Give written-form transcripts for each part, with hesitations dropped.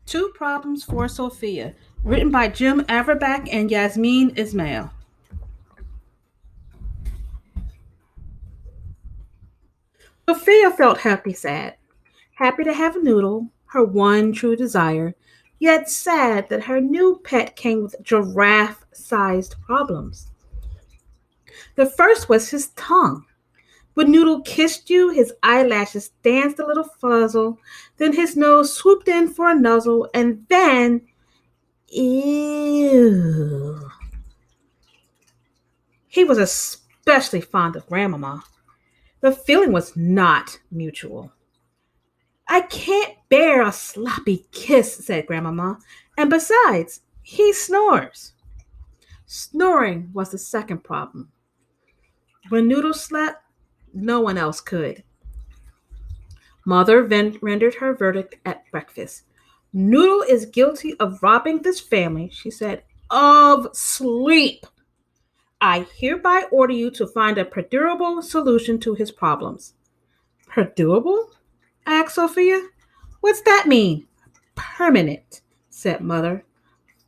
Two Problems for Sophia, written by Jim Averbach and Yasmin Ismail. Sophia felt happy sad, happy to have a noodle, her one true desire, yet sad that her new pet came with giraffe-sized problems. The first was his tongue. When Noodle kissed you, his eyelashes danced a little fuzzle, then his nose swooped in for a nuzzle, and then, ew. He was especially fond of Grandmama. The feeling was not mutual. I can't bear a sloppy kiss, said Grandmama, and besides, he snores. Snoring was the second problem. When Noodle slept, no one else could. Mother rendered her verdict at breakfast. Noodle is guilty of robbing this family, she said, of sleep. I hereby order you to find a perdurable solution to his problems. Perdurable? Asked Sophia. What's that mean? Permanent, said Mother.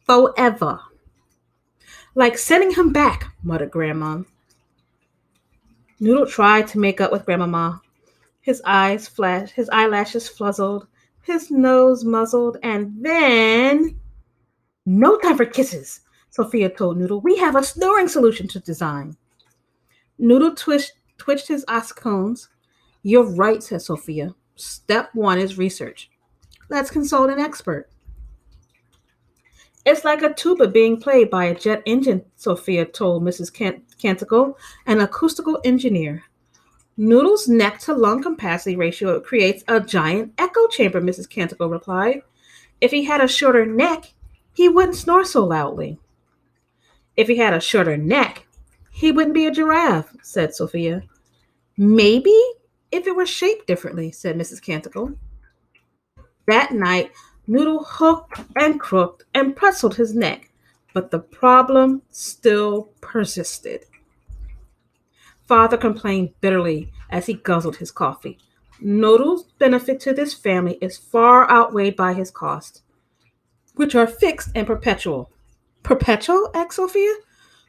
Forever. Like sending him back, muttered Grandma. Noodle tried to make up with Grandmama. His eyes flashed, his eyelashes fuzzled, his nose muzzled, and then... No time for kisses, Sophia told Noodle. We have a snoring solution to design. Noodle twitched his cones. You're right, said Sophia. Step one is research. Let's consult an expert. It's like a tuba being played by a jet engine, Sophia told Mrs. Canticle, an acoustical engineer. Noodle's neck to lung capacity ratio creates a giant echo chamber, Mrs. Canticle replied. If he had a shorter neck, he wouldn't snore so loudly. If he had a shorter neck, he wouldn't be a giraffe, said Sophia. Maybe if it were shaped differently, said Mrs. Canticle. That night, Noodle hooked and crooked and pretzeled his neck, but the problem still persisted. Father complained bitterly as he guzzled his coffee. Noodle's benefit to this family is far outweighed by his cost, which are fixed and perpetual. Perpetual? Asked Sophia.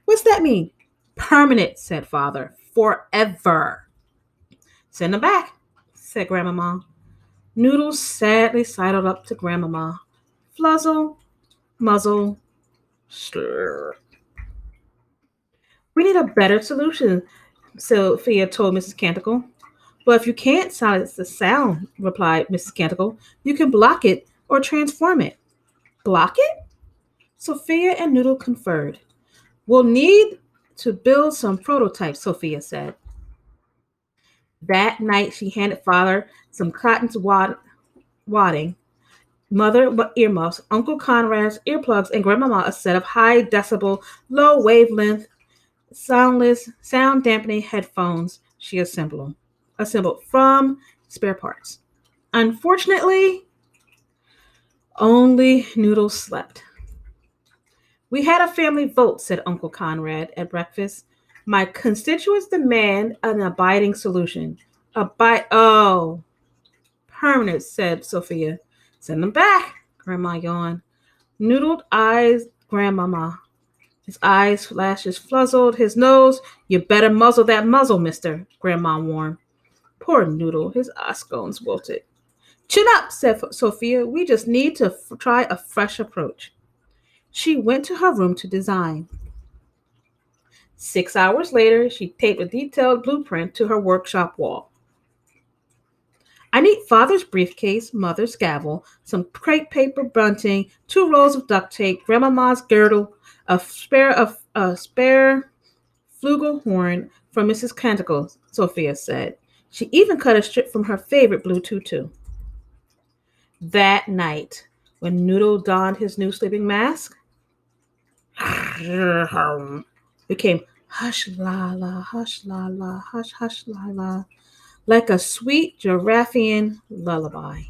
What's that mean? Permanent, said Father. Forever. Send him back, said Grandmama. Noodle sadly sidled up to Grandmama. Fluzzle, muzzle, stir. We need a better solution, Sophia told Mrs. Canticle. Well, if you can't silence the sound, replied Mrs. Canticle, you can block it or transform it. Block it? Sophia and Noodle conferred. We'll need to build some prototypes, Sophia said. That night, she handed Father some cotton's wadding, Mother earmuffs, Uncle Conrad's earplugs, and Grandmama a set of high decibel, low wavelength, soundless, sound dampening headphones she assembled from spare parts. Unfortunately, only Noodle slept. We had a family vote, said Uncle Conrad at breakfast. My constituents demand an abiding solution. Permanent, said Sophia. Send them back, Grandma yawned. Noodled eyes, Grandmama. His eyes flashes fluzzled, his nose. You better muzzle that muzzle, mister, Grandma warned. Poor Noodle, his scones wilted. Chin up, said Sophia. We just need to try a fresh approach. She went to her room to design. 6 hours later, she taped a detailed blueprint to her workshop wall. I need Father's briefcase, Mother's gavel, some crepe paper bunting, 2 rolls of duct tape, Grandmama's girdle, a spare flugelhorn from Mrs. Canticle, Sophia said. She even cut a strip from her favorite blue tutu. That night, when Noodle donned his new sleeping mask, became hush la la, hush la la, hush hush la la, like a sweet giraffian lullaby.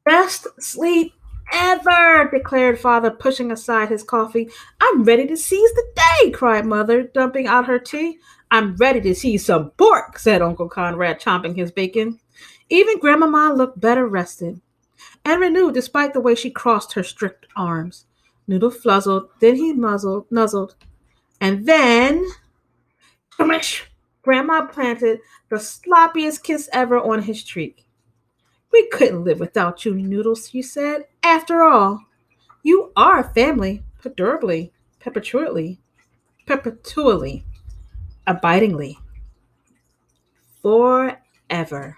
Best sleep ever, declared Father, pushing aside his coffee. I'm ready to seize the day, cried Mother, dumping out her tea. I'm ready to see some pork, said Uncle Conrad, chomping his bacon. Even Grandmama looked better rested. and renewed despite the way she crossed her strict arms. Noodle fluzzled, then he nuzzled, and then Grandma planted the sloppiest kiss ever on his cheek. We couldn't live without you, Noodles, she said. After all, you are family, perpetually, abidingly, forever.